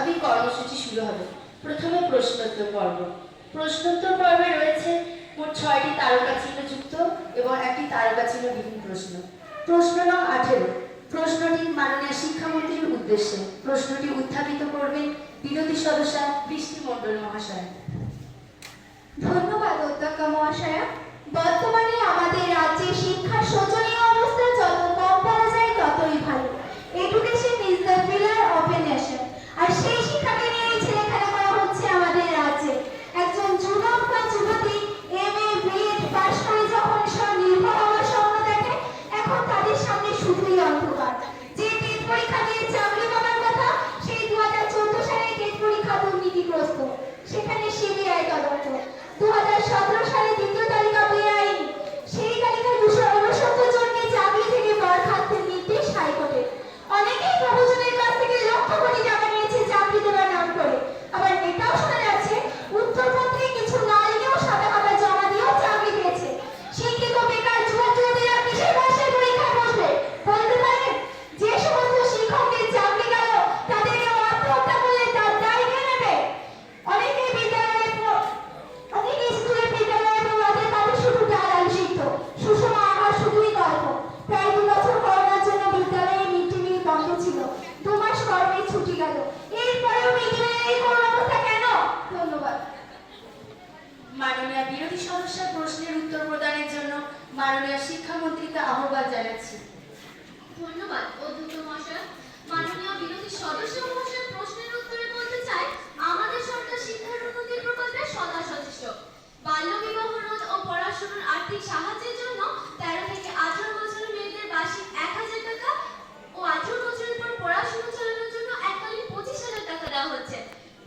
স্বাভাবিক কর্মসূচি শুরু হবে। প্রথমে প্রশ্নোত্তর পর্ব। প্রশ্নোত্তর পর্বে রয়েছে মোট 6টি তারকা চিহ্নযুক্ত এবং একটি তারকা চিহ্নবিহীন প্রশ্ন। প্রশ্ন নং 18। প্রশ্নটি মাননীয় শিক্ষামন্ত্রীর উদ্দেশ্যে। প্রশ্নটি উত্থাপিত করবেন বিরোধী সদস্য বৃষ্টি মণ্ডল মহাশয়। ধন্যবাদ অধ্যক্ষ মহাশয়া। বর্তমানে আমাদের রাজ্যে শিক্ষার শোচনীয় অবস্থা যত কম করা যায় ততই ভালো। Education is the pillar of a nation. আর সেই শিক্ষাকে নিয়েই ছেলেখেলা করা হচ্ছে আমাদের রাজ্যে। একজন যুবক বা যুবতী এমএ বিএড পাশ করে যখন স্বনির্ভর হওয়ার স্বপ্ন দেখে, এখন তাদের সামনে শুধুই অন্ধকার। যে টেট পরীক্ষা দিয়ে চাকরি পাওয়ার কথা, সেই 2014 সালে টেট পরীক্ষা দুর্নীতিগ্রস্ত। সেখানে সিবিআই তদন্ত। 2017 সালে দ্বিতীয় তালিকা বেআইনি। সেই তালিকায় 269 জনকে চাকরি থেকে বরখাস্তের নির্দেশ হাইকোর্টের। অনেকেই প্রবচনের কাছ থেকে লক্ষ কোটি টাকা নিয়েছে চাকরি দেওয়ার নাম করে। আবার এটাও শোনা যাচ্ছে উত্তরপত্রে কিছু না লিখেও সাদা খাতা জমা দিয়েও চাকরি পেয়েছে। শিক্ষিত বেকার যুবক যুবতীরা কিসের বয়সের পরীক্ষায় বসবে বলতে পারেন? যে সমস্ত শিক্ষকদের চাকরি গেল, তাদেরকে আত্মহত্যা করলে তার দায় কে নেবে? অনেকে স্কুলে বিদ্যালয়ে পড়াতে তাদের শুধু ডাল সিদ্ধ, সুষম আহার শুধুই গল্প। প্রায় 2 বছর করোনার জন্য বিদ্যালয়ে মিড ডে মিল বন্ধ ছিল। 2 মাস কর্মের ছুটি গেল। এরপরেও মিড ডে মিলের এই করোনা অবস্থা কেন? ধন্যবাদ। মাননীয় বিরোধী সদস্য প্রশ্নের উত্তর প্রদানের জন্য মাননীয় শিক্ষামন্ত্রীকে আহ্বান জানাচ্ছি। ধন্যবাদ অধ্যক্ষ মহাশয়। মাননীয় বিরোধী সদস্য মহাশয় প্রশ্নের উত্তরে বলতে চাই, আমাদের সরকার শিক্ষার উন্নতির প্রকল্পে সদা সচেষ্ট। বাল্য বিবাহ রোধ ও পড়াশোনার আর্থিক সাহায্যের জন্য 13 থেকে 18 বছরের মেয়েদের বার্ষিক 1000 টাকা ও 18 বছরের পর পড়াশোনা চালানোর জন্য এককালীন 25,000 টাকা দেওয়া হচ্ছে।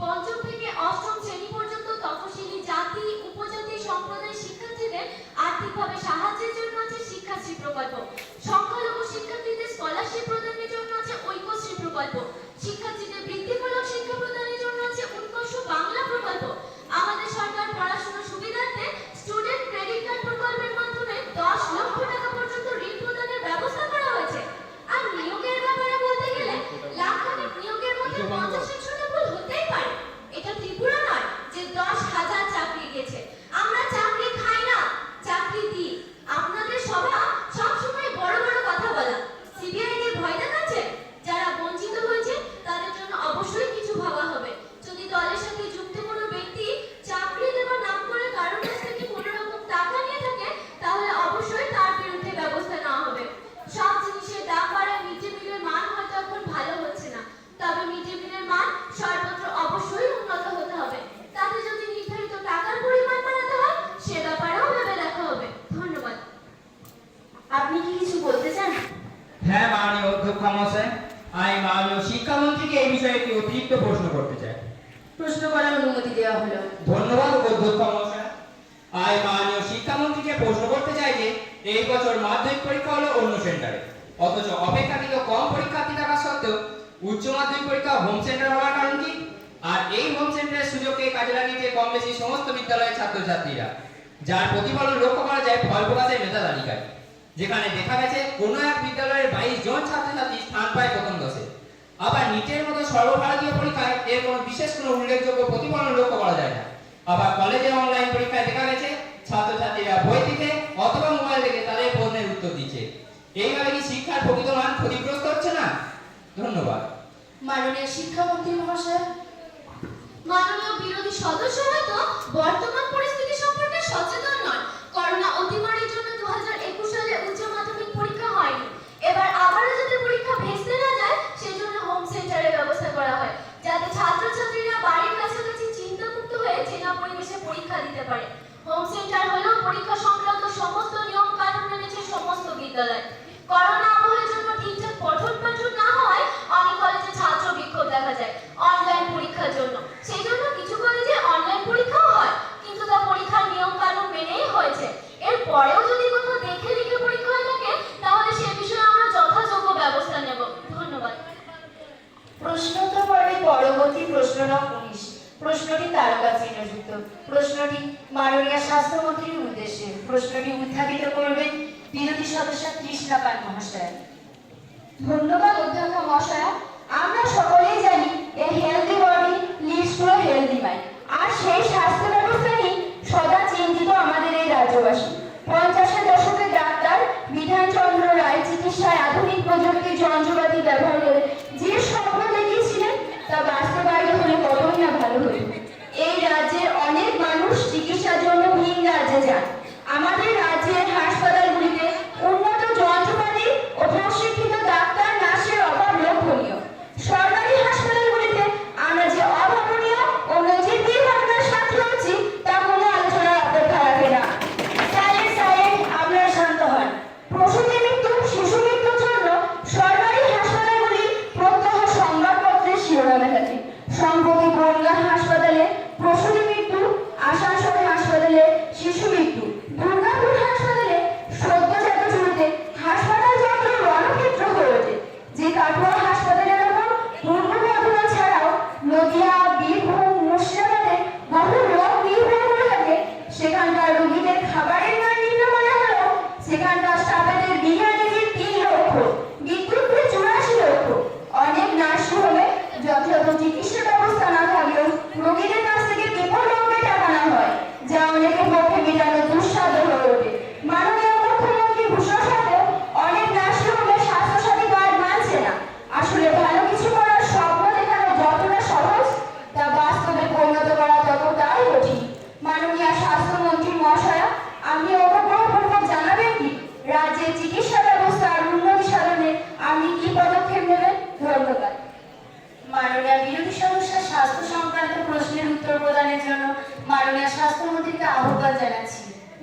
পঞ্চম থেকে অষ্টম শ্রেণী পর্যন্ত তফসিলি জাতি উপজাতি সম্প্রদায়ের শিক্ষার্থীদের আর্থিকভাবে সাহায্যের জন্য আছে শিক্ষাশ্রী প্রকল্প। সংখ্যালঘু শিক্ষার্থীদের স্কলারশিপ প্রদানের জন্য আছে ঐক্যশ্রী প্রকল্প। শিক্ষার্থীদের বৃত্তিমূলক শিক্ষা প্রদানের জন্য আছে উৎকর্ষ বাংলা প্রকল্প। আমাদের সরকার পড়াশোনার সুবিধার্থে স্টুডেন্ট ক্রেডিট কার্ড প্রকল্পের মাধ্যমে 10 লক্ষ টাকা পর্যন্ত ঋণ প্রদানের ব্যবস্থা করা হয়েছে। আর নিয়োগের ব্যাপারে বলতে গেলে লাখখানেক নিয়োগের মধ্যে 50-100টা ভুল হতেই পারে। এটা ত্রিপুরা নয় যে 10,000 চাকরি গেছে। আমরা চাকরি খাই না, চাকরি দিই। আপনাদের সভা সবসময় বড় বড় কথা বলা। সিবিআই কে ভয় দেখাচ্ছে? যারা বঞ্চিত হয়েছে তাদের জন্য অবশ্যই কিছু ভাবা হবে। যদি দলের সাথে যুক্ত কোনো ব্যক্তি চাকরি দেওয়ার নাম করে কারোর কাছ থেকে কোনো রকম টাকা নিয়ে থাকে, তাহলে অবশ্যই তার বিরুদ্ধে ব্যবস্থা নেওয়া হবে। সব জিনিসের দাম বাড়ায় মিড ডে মিলের মান হয়তো এখন ভালো হচ্ছে না, তবে মিড ডে মিলের মান সর্বত্র অবশ্যই উন্নত হতে হবে। তাতে যদি নির্ধারিত টাকার পরিমাণ বাড়াতে হয়, সে ব্যাপারেও ভেবে দেখা হবে। ধন্যবাদ। আপনি কি কিছু বলতে চান? হ্যাঁ মাননীয় অধ্যক্ষ মহাশয়, আমি মাননীয় শিক্ষামন্ত্রীকে এই বিষয়ে একটি অতিরিক্ত প্রশ্ন করতে চাই। প্রশ্ন করার অনুমতি দেওয়া হলো। ধন্যবাদ অধ্যক্ষ মহাশয়। আমি মাননীয় শিক্ষামন্ত্রীকে প্রশ্ন করতে চাই যে এই বছর মাধ্যমিক পরীক্ষা হলো অন্য সেন্টারে, অথচ অপেক্ষাকৃত কম পরীক্ষার্থী থাকা সত্ত্বেও উচ্চ মাধ্যমিক পরীক্ষা হোম সেন্টার হওয়ার কারণ কি? আর এই হোম সেন্টারের সুযোগকে কাজে লাগিয়েছে কম বেশি সমস্ত বিদ্যালয়ের ছাত্রছাত্রীরা, যার প্রতিফলন লক্ষ্য করা যায় ফল প্রকাশের মেধা তালিকায়, যেখানে দেখা গেছে কোনো এক বিদ্যালয়ের 22 জন ছাত্রছাত্রী স্থান পায় প্রথম 10-এ। আবার নিটের মতো সর্বভারতীয় পরীক্ষায় এর কোনো বিশেষ কোনো উল্লেখযোগ্য প্রতিফলন লক্ষ্য করা যায় না। আবার কলেজের অনলাইন পরীক্ষায় দেখা গেছে ছাত্রছাত্রীরা বই থেকে অথবা মোবাইল থেকে তাদের প্রশ্নের উত্তর দিচ্ছে। এইভাবে কি শিক্ষার প্রকৃত মান ক্ষতিগ্রস্ত হচ্ছে না? ধন্যবাদ। মাননীয় শিক্ষামন্ত্রী মহাশয়। মাননীয় বিরোধী সদস্য হয়তো বর্তমান পরিস্থিতি সম্পর্কে সচেতন নয়। করোনা অতিমারির জন্য 2021 সালে উচ্চ মাধ্যমিক পরীক্ষা হয়নি। এবার আবারও যাতে পরীক্ষা ভেস্তে না যায়, সেজন্য হোম সেন্টারের ব্যবস্থা করা হয়, যাতে ছাত্রছাত্রীরা বাড়ির কাছাকাছি চিন্তামুক্ত হয়ে চেনা পরিবেশে পরীক্ষা দিতে পারে। হোম সেন্টার হলো পরীক্ষা সংক্রান্ত সমস্ত নিয়ম কানুন মেনেছে সমস্ত বিদ্যালয়। করোনা আবহের জন্য ঠিকঠাক পঠন পাঠন না হওয়ায় অনেক কলেজে ছাত্র বিক্ষোভ দেখা যায় অনলাইন পরীক্ষার জন্য। সেই জন্য কিছু কলেজে অনলাইন পরীক্ষাও হয়, কিন্তু তা পরীক্ষার নিয়ম কানুন মেনেই হয়েছে। এর পরেও যদি কোথাও দেখে লিখে পরীক্ষা হয়ে থাকে, তাহলে সে বিষয়ে আমরা যথাযোগ্য ব্যবস্থা নেব। ধন্যবাদ। প্রশ্নোত্তর পর্বে পরবর্তী প্রশ্ন নং 19। প্রশ্নটি তারকা চিহ্নযুক্ত। প্রশ্নটি মাননীয় স্বাস্থ্যমন্ত্রীর উদ্দেশ্যে। প্রশ্নটি উত্থাপিত করবেন বিরোধী সদস্য তৃষ্ণা পান মহাশয়। ধন্যবাদ অধ্যক্ষ মহাশয়া। আমরা সকলেই জানি এই হেলদি প্রদানের জন্য মাননীয় স্বাস্থ্যমন্ত্রীকে আহ্বান জানাচ্ছি।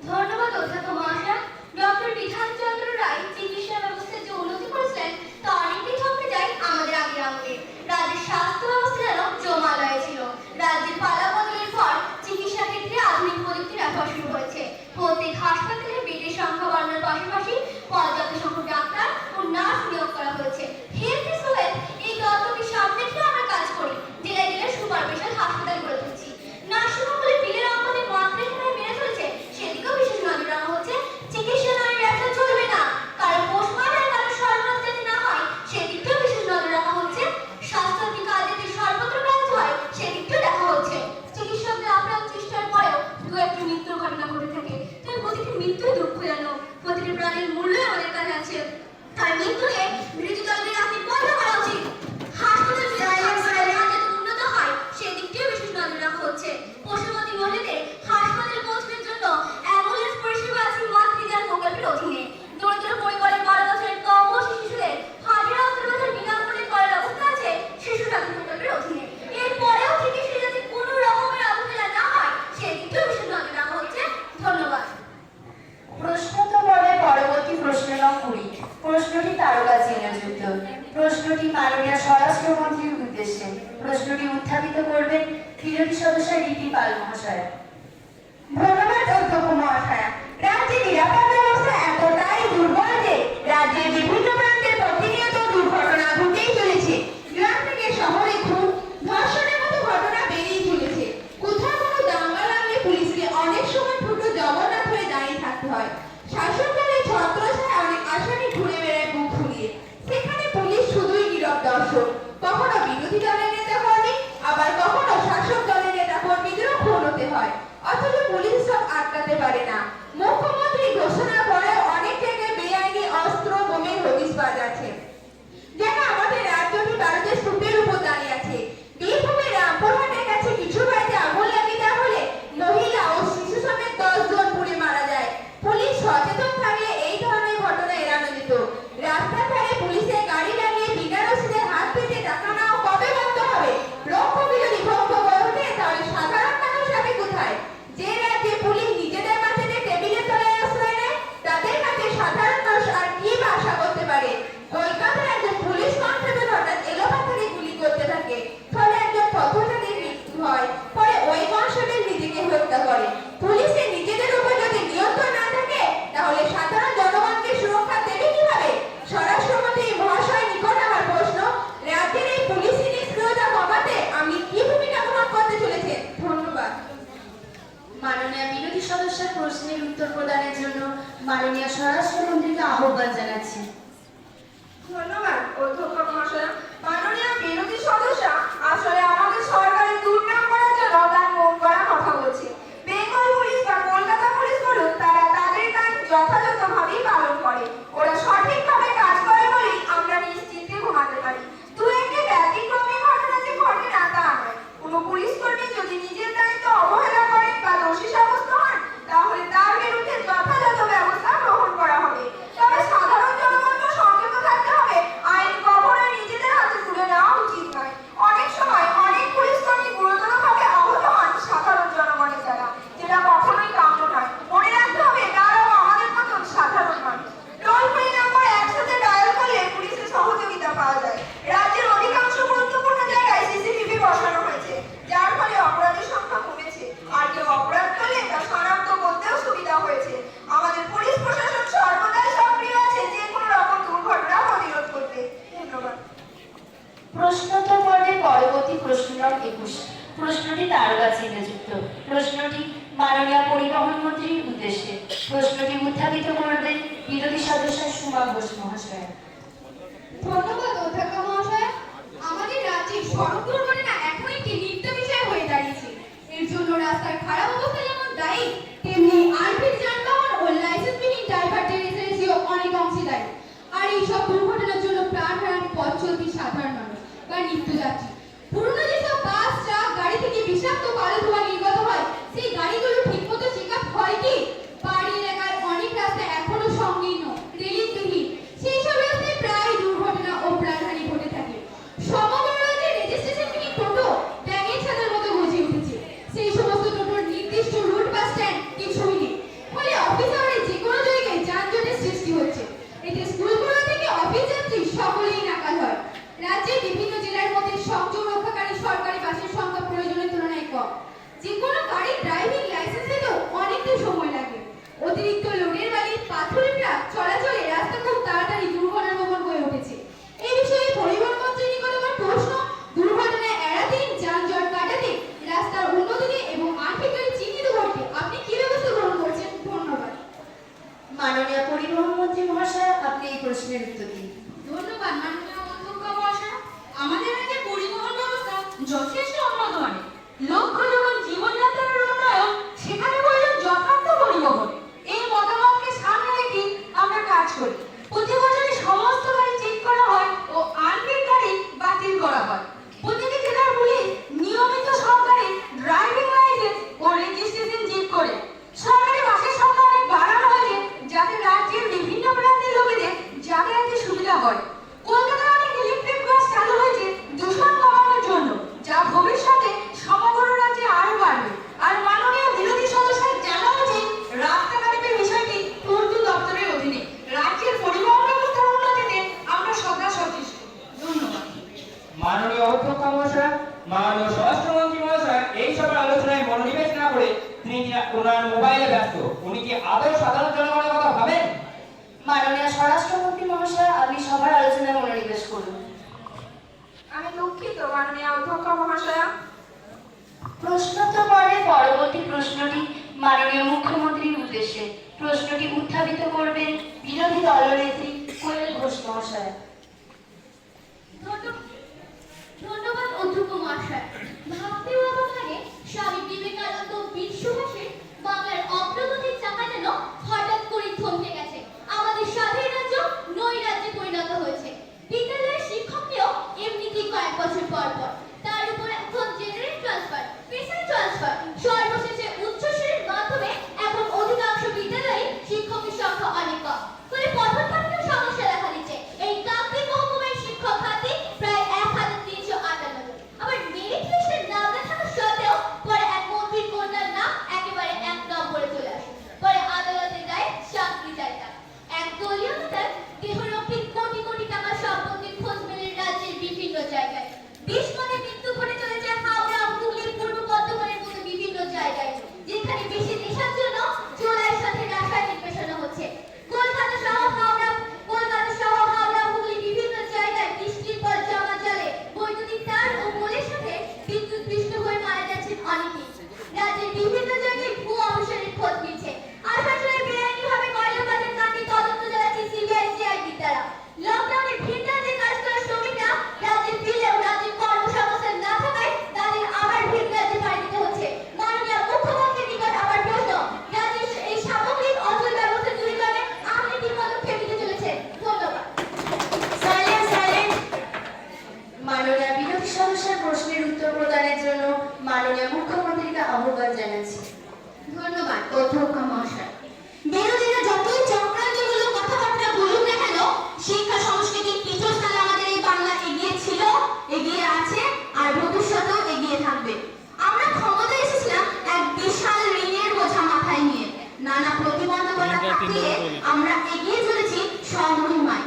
ধন্যবাদ অধ্যক্ষ মহাশয়। ডক্টর বিধানচন্দ্র রায় চিকিৎসা ব্যবস্থায় যে উন্নতি করেছিলেন তা অনেকটাই থমকে যায় আমাদের আগের আমলে। রাজ্যের স্বাস্থ্য ব্যবস্থা যেন জমালয়ে ছিল। রাজ্যের পালা বদলের পর চিকিৎসা ক্ষেত্রে আধুনিক প্রযুক্তির ব্যবহার শুরু হয়েছে। প্রত্যেক হাসপাতালে বেডের সংখ্যা বাড়ানোর পাশাপাশি পর্যাপ্ত সংখ্যক ডাক্তার ও নার্স নিয়োগ করা হয়েছে। হেলথ ইজ ওয়েলথ এই তত্ত্বকে সামনে রেখে আমরা কাজ করি। জেলায় জেলায় সুপার স্পেশাল হাসপাতাল গড়ে তুলছি। নার্সিংহোমে বিলের অঙ্কনে মাত্রায় হারে বেড়ে চলেছে, সেদিকেও বিশেষ নজর রাখা হচ্ছে। চিকিৎসা নামের ব্যবসা চলবে না, কারণ পোস্টমার্টম কারণ সর্বনাশ যাতে না হয় সেদিকটাও বিশেষ নজর রাখা হচ্ছে। স্বাস্থ্যবিধি কাজ যাতে সর্বত্র ব্যাহত হয় সেদিকটাও দেখা হচ্ছে। চিকিৎসকদের আপ্রাণ চেষ্টার পরেও দু একটি মৃত্যুর ঘটনা ঘটে থাকে। তবে প্রতিটি মৃত্যুই দুঃখজনক। প্রতিটি প্রাণীর মূল্যই আমাদের কাছে আছে। তাই মৃত্যু নিয়ে বিরোধী দলদের রাজনীতি বন্ধ করা উচিত। হাসপাতাল যাতে উন্নত হয় সেদিকটাও বিশেষ নজর রাখা হচ্ছে। পশুপতি মহিলাদের হাসপাতালে পৌঁছানোর জন্য অ্যাম্বুলেন্স পরিষেবা আছে মাতৃযান প্রকল্পের অধীনে। দরিদ্র পরিবারের 12 বছরের কম বয়সী শিশুদের হার্টের অস্ত্রোপচার বিনামূল্যে করার ব্যবস্থা আছে শিশু সাথী প্রকল্পের অধীনে। এরপরেও চিকিৎসা যাতে কোনো রকমের অবহেলা না হয় সেদিকটাও বিশেষ নজর রাখা হচ্ছে। ধন্যবাদ। প্রশ্নোত্তর পর্বের পরবর্তী প্রশ্ন নং 20। প্রশ্নটি তারকা চিহ্নযুক্ত। প্রশ্নটি মাননীয় স্বরাষ্ট্রমন্ত্রীর উদ্দেশ্যে। প্রশ্নটি উত্থাপিত করবেন বিরোধী সদস্য রিপি পাল মহাশয়। ধন্যবাদ অধ্যক্ষ মহাশয়া। রাজ্যে নিরাপত্তা ব্যবস্থা এতটাই দুর্বল যে রাজ্যের বিভিন্ন প্রান্তে প্রতিনিয়ত দুর্ঘটনা ঘটেই চলেছে। গ্রাম থেকে শহরে খুন, ধর্ষণের মতো ঘটনা বেড়েই চলেছে। কোথাও কোনো দাঙ্গা লাগলে পুলিশকে অনেক সময় ছোট জগন্নাথ হয়ে দাঁড়িয়ে থাকতে হয়। শাসক দলের ছত্রছায়ায় অনেক আসামি ঘুরে বেড়ায় বুক ফুলিয়ে। সেখানে পুলিশ শুধুই নীরব দর্শক। কখনো বিরোধী দলের নেতা কর্মী, আবার কখনো শাসক দলের নেতা কর্মীদেরও খুন হতে হয়, অথচ পুলিশ সব আটকাতে পারে না। মুখ্যমন্ত্রী ঘোষণা করে অনেক জায়গায় বেআইনি অস্ত্র বোমের হদিশ পাওয়া যাচ্ছে, যেন আমাদের রাজ্যটি ভারতের স্তূপের উপর দাঁড়িয়ে আছে। বীরভূমের রামপুরহাটের কাছে কিছু বাড়িতে আগুন লাগে দেওয়া হলে মহিলা ও শিশু সমেত 10 জন পুড়ে মারা যায়। পুলিশ সচেতন থাকলে এই ধরনের ঘটনা এড়ানো যেত। রাস্তার ধারে পুলিশের গাড়ি লাগিয়ে বিনা রসিদের হাত পেতে টাকা নাও কবে বন্ধ হবে? লক্ষ্য বিরোধী ভঙ্গ করতে তাহলে সাধারণ মানুষ যাবে কোথায়? যে রাজ্যে পুলিশ নিজেদের মাঝে টেবিলের তলায় আশ্রয় নেয় তাদের কাছে সাধারণ মানুষ আর কি বা আশা করতে পারে? কলকাতার একজন পুলিশ কনস্টেবল হঠাৎ এলোপাথারি গুলি করতে থাকে, ফলে একজন পথচারীর মৃত্যু হয়। পরে ওই কনস্টেবল নিজেকে হত্যা করে। পুলিশের নিজেদের উপর যদি নিয়ন্ত্রণ না থাকে তাহলে সাধারণ জনগণকে সুরক্ষা দেবে কিভাবে? স্বরাষ্ট্রমন্ত্রী মহাশয় নিকট আমার প্রশ্ন, রাজ্যের এই পুলিশি নিষ্ক্রিয়তা কমাতে আপনি কি ভূমিকা গ্রহণ করতে চলেছেন? ধন্যবাদ। মাননীয় বিরোধী সদস্যের প্রশ্নের উত্তর প্রদানের জন্য মাননীয় স্বরাষ্ট্রমন্ত্রীকে আহ্বান জানাচ্ছি। ধন্যবাদ অধ্যক্ষ মহাশয়। মাননীয় বিরোধী সদস্য আসলে আমাদের সরকারের দুর্নাম করার জন্য তার মন করা কথা বলছে। বেঙ্গল পুলিশ বা কলকাতা পুলিশ বলুন, তারা তাদের কাজ যথাযথভাবেই পালন করে। ওরা সঠিকভাবে কাজ করে বলেই আমরা নিশ্চিন্তে ঘুমাতে পারি। দু একটি ব্যতিক্রমী ঘটনা যে ঘটে না তা নয়। কোনো পুলিশ কর্মী যদি নিজের দায়িত্ব অবহেলা করেন বা দোষী সাব্যস্ত হন তাহলে তার বিরুদ্ধে যথাযথ ব্যবস্থা গ্রহণ করা হবে। তবে সাধারণ জনগণকে সচেতন থাকতে হবে, আইন কখনোই নিজেদের হাতে তুলে নেওয়া উচিত নয়। অনেক সময় অনেক পুলিশ কর্মী গুরুতরভাবে আহত হন সাধারণ জনগণের দ্বারা, যেটা কখনোই কাম্য নয়। মনে রাখতে হবে তারাও আমাদের মতন সাধারণ মানুষ। টোল ফ্রি নাম্বার 100-তে ডায়াল করলে পুলিশের সহযোগিতা পাওয়া যায়। রাজ্যের অধিকাংশ গুরুত্বপূর্ণ জায়গায় সিসিটিভি বসানো হয়েছে, যার ফলে অপরাধের সংখ্যা কমেছে। আর কেউ অপরাধ করলে তা শনাক্ত করতেও সুবিধা হয়েছে। আমাদের পুলিশ প্রশাসন সর্বদাই সক্রিয় আছে যে কোনো রকম দুর্ঘটনা প্রতিরোধ করতে। ধন্যবাদ। প্রশ্নোত্তর পর্বের পরবর্তী প্রশ্ন নং 21। প্রশ্নটি তারকা চিহ্নযুক্ত। প্রশ্নটি মাননীয় পরিবহন মন্ত্রীর উদ্দেশ্যে। প্রশ্নটি উত্থাপিত করবেন বিরোধী সদস্য সুমা ঘোষ মহাশয়। ধন্যবাদ অধ্যক্ষ মহাশয়। আমাদের রাজ্যে সড়ক দুর্ঘটনা এখন একটি নিত্য বিষয় হয়ে দাঁড়িয়েছে। এর জন্য রাস্তার খারাপ অবস্থা যেমন দায়ী, তেমনি আনফিট যানবাহন ও লাইসেন্সবিহীন ড্রাইভারদের রেজিস্ট্রেশনও অনেক অংশে দায়ী। আর এই সব দুর্ঘটনার জন্য প্রাণ হারান পথ চলতি সাধারণ মানুষ বা নিত্যযাত্রী। পুরনো যেসব বাস, ট্রাক, গাড়ি থেকে বিষাক্ত কালো ধোঁয়া নির্গত হয়, সেই গাড়িগুলো ঠিকমতো চেক আপ হয় কি? পাহাড়ি এলাকার অনেক রাস্তা এখনো সংকীর্ণ, রেলিংবিহীন। সেই সব রাস্তায় প্রায় দুর্ঘটনা ও প্রাণহানি ঘটে থাকে। সমগ্র রাজ্যে রেজিস্ট্রেশনবিহীন টোটো ব্যাঙের ছাতার মতো গজিয়ে উঠেছে। সেই সব যথেষ্ট উন্নত মানের। লক্ষ্য যখন জীবনযাত্রার উন্নয়ন, সেখানে প্রয়োজন যথার্থ পরিবহন। এই মতামতকে সামনে রেখে আমরা কাজ করি। প্রতি বছরই সমস্ত গাড়ি চেক করা হয় ও আনফিট গাড়ি বাতিল করা হয়। প্রতিটি জেলার পুলিশ নিয়মিত সব গাড়ির ড্রাইভিং লাইসেন্স ও রেজিস্ট্রেশন চেক করে। সরকারি বাসের সংখ্যা অনেক বাড়ানো হয়েছে যাতে রাজ্যের বিভিন্ন প্রান্তের লোকেদের যাতায়াতের সুবিধা হয়। কলকাতায় অনেক ইলেকট্রিক বাস চালু হয়েছে দূষণ কমানোর জন্য, যা ভবিষ্যতে সমগ্র রাজ্যে আরো বাড়বে। আর মাননীয় বিরোধী সদস্যদের জানা উচিত, রাস্তাঘাটের বিষয়টি পূর্ত দপ্তরের অধীনে। রাজ্যের পরিবহন ব্যবস্থার উন্নতিতে আমরা সদা সচেষ্ট। ধন্যবাদ। মাননীয় অধ্যক্ষ মহাশয়, মাননীয় স্বরাষ্ট্রমন্ত্রী মহাশয় এই সবার আলোচনায় মনোনিবেশ না করে তিনি ওনার মোবাইলে ব্যস্ত। উনি কি আদৌ সাধারণ জনগণের কথা ভাবেন? মাননীয় স্বরাষ্ট্রমন্ত্রী মহাশয়, আপনি সবার আলোচনায় মনোনিবেশ করুন। আমি দুঃখিত মাননীয় অধ্যক্ষ মহাশয়া। প্রশ্নোত্তর পর্বে পরবর্তী প্রশ্নটি মাননীয় মুখ্যমন্ত্রীর উদ্দেশ্যে। প্রশ্নটি উত্থাপিত করবেন বিরোধী দলনেত্রী কোয়েল ঘোষ মহাশয়। ধন্যবাদ অধ্যক্ষ মহাশয়। ভাবতেও অবাক লাগে, স্বামী বিবেকানন্দ বিশ্বভাষীর বাংলার অগ্রগতির চাকা যেন হঠাৎ করে থমকে গেছে। আমাদের স্বাধীন রাজ্য নৈরাজ্যে পরিণত হয়েছে। বিদ্যালয়ের শিক্ষককেও এমনিতেই কয়েক বছর পর পর, তার উপর এখন জেনারেল ট্রান্সফার, স্পেশাল ট্রান্সফার, সর্বশেষে উচ্চশিক্ষার মাধ্যমে এখন অধিকাংশ বিদ্যালয়ে শিক্ষকের সংখ্যা অনেক কম। ফলে পঠন পাঠনের সমস্যা দেখা দিচ্ছে। এই কাকদ্বীপ মহকুমার শিক্ষক খাতে প্রায় 1358 জন। আবার মেরিট লিস্টের নাম না থাকা সত্ত্বেও পরে এক মন্ত্রীর কন্যার নাম একেবারে 1 নম্বরে চলে আসে। পরে আদালতে যায় চাকরি চাইতাম। এক দলীয় নেতার দেহরক্ষীর কোটি কোটি টাকা সম্পত্তির খোঁজ মেলে রাজ্যের বিভিন্ন জায়গায়। 20 জনের মৃত্যু ঘটে চলেছে হাওড়া, হুগলি, পূর্ব বর্ধমানের মতো বিভিন্ন জায়গায়, যেখানে বেশি নেশার জন্য চোরাইয়ের সাথে রাসায়নিক মেশানো হচ্ছে। কলকাতা সহ হাওড়া, হুগলি বিভিন্ন জায়গায় বৃষ্টির পর জমা জলে বৈদ্যুতিক তার ও মোলের সাথে বিদ্যুৎপৃষ্ট হয়ে মারা যাচ্ছেন অনেকেই। রাজ্যের বিভিন্ন জায়গায় ভুয়ো অবসরের খোঁজ মিলছে। আশপাশের বেআইনিভাবে কয়লা বাজার কাণ্ডে তদন্ত চালাচ্ছে সিবিআই সিআইডির দ্বারা। লকডাউনে ভিন রাজ্যে কাজ করা শ্রমিকরা রাজ্যে ফিরলেও রাজ্যের কর্মসংস্থান না থাকায় তাদের আবার ভিন রাজ্যে পাড়ি দিতে হচ্ছে। মাননীয় মুখ্যমন্ত্রীর নিকট আমার প্রশ্ন, রাজ্যের এই সামগ্রিক অচল ব্যবস্থা দূরীকরণে আপনি কি পদক্ষেপ নিতে চলেছেন? ধন্যবাদ। সাইলেন্ট। মাননীয় বিরোধী সদস্যের প্রশ্নের উত্তর প্রদানের জন্য মাননীয় মুখ্যমন্ত্রীকে আহ্বান জানাচ্ছি। ধন্যবাদ অধ্যক্ষ মহাশয়। বিরোধীরা যতই চক্রান্তমূলক কথাবার্তা বলুক না কেন, শিক্ষা সংস্কৃতির পীঠস্থানে আমাদের এই বাংলা এগিয়ে ছিল, এগিয়ে আছে আর ভবিষ্যতেও এগিয়ে থাকবে। আমরা ক্ষমতায় এসেছিলাম এক বিশাল ঋণের বোঝা মাথায় নিয়ে। নানা প্রতিবন্ধকতা কাটিয়ে আমরা এগিয়ে চলেছি স্বমহিমায়।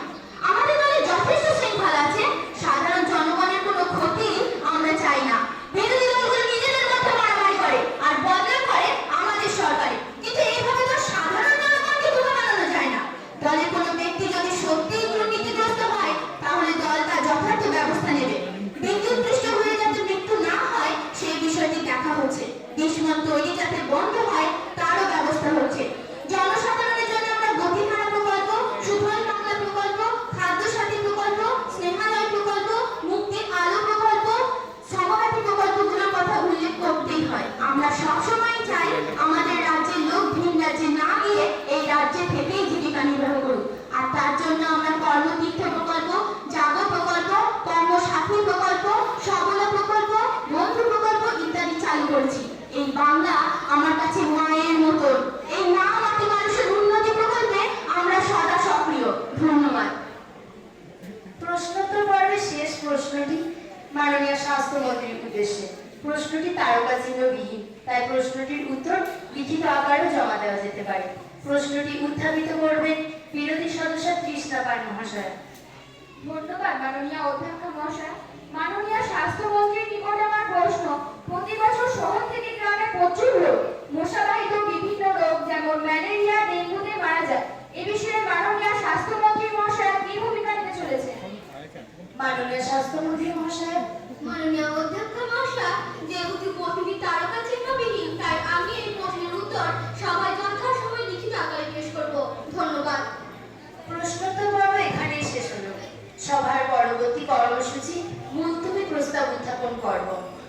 আমাদের দলে যথেষ্ট শৃঙ্খলা আছে। সাধারণ জনগণের কোনো ক্ষতি আমরা চাই না। বিরোধী দলগুলো নিজেদের মধ্যে মারামারি করে আর বদনাম করে আমাদের সরকারে, কিন্তু এইভাবে তো সাধারণ জনগণকে বোকা বানানো যায় না। দলের কোনো ব্যক্তি যদি সত্যিই দুর্নীতিগ্রস্ত হয়, তাহলে দল তার যথার্থ ব্যবস্থা নেবে। বিদ্যুৎপৃষ্ট হয়ে যাতে মৃত্যু না হয় সেই বিষয়টি দেখা হচ্ছে। বিস্মন তৈরি যাতে বন্ধ হয় তারও ব্যবস্থা হচ্ছে। জনসাধারণের জন্য আমরা গতিধারা প্রকল্প, সুফল বাংলা প্রকল্প, খাদ্য সাথী প্রকল্প, স্নেহালয় প্রকল্প, মুক্তির আলো প্রকল্প, সমগাথী প্রকল্পগুলোর কথা উল্লেখ করতেই হয়। আমরা সবসময় চাই আমাদের রাজ্যের লোক ভিন রাজ্যে না গিয়ে এই রাজ্যে থেকেই জীবিকা নির্বাহ করুক। আর তার জন্য আমরা কর্মতীর্থ প্রকল্প, জাগো প্রকল্প, কর্মসাথী প্রকল্প, সবলা প্রকল্প, বন্ধু প্রকল্প ইত্যাদি চালু করেছি। এই বাংলা আমার কাছে মায়ের মতন। এই মা মাটি মানুষের উন্নতি প্রকল্পে আমরা সদা সক্রিয়। ধন্যবাদ। প্রশ্নোত্তর পর্বের শেষ প্রশ্নটি মাননীয় স্বাস্থ্যমন্ত্রীর উদ্দেশ্যে। প্রশ্নটি তারকা চিহ্নবিহীন, তাই প্রশ্নটির উত্তর লিখিত আকারে জমা দেওয়া যেতে পারে। প্রশ্নটি উত্থাপিত করবেন বিরোধী সদস্য তৃষ্ণা পান মহাশয়। ধন্যবাদ মাননীয় অধ্যক্ষ মহাশয়। মাননীয় স্বাস্থ্যমন্ত্রীর নিকট আমার প্রশ্ন, প্রতি বছর শহর থেকে গ্রামে প্রচুর লোক মশাবাহিত বিভিন্ন রোগ যেমন ম্যালেরিয়া, ডেঙ্গুতে মারা যায়। এ বিষয়ে মাননীয় স্বাস্থ্যমন্ত্রী মহাশয় কি ভূমিকা নিতে চলেছে? মাননীয় স্বাস্থ্যমন্ত্রী মহাশয়। মাননীয় অধ্যক্ষ মহাশয়, যেহেতু প্রশ্নটি তারকা চিহ্নবিহীন, তাই আমি এই প্রশ্নের উত্তর সবাই যথাসময়ে লিখিত আকারে পেশ করব। ধন্যবাদ। প্রশ্নোত্তর পর্ব এখানেই শেষ হলো। সভার পরবর্তী কর্মসূচি মুলতবি প্রস্তাব উত্থাপন পর্ব।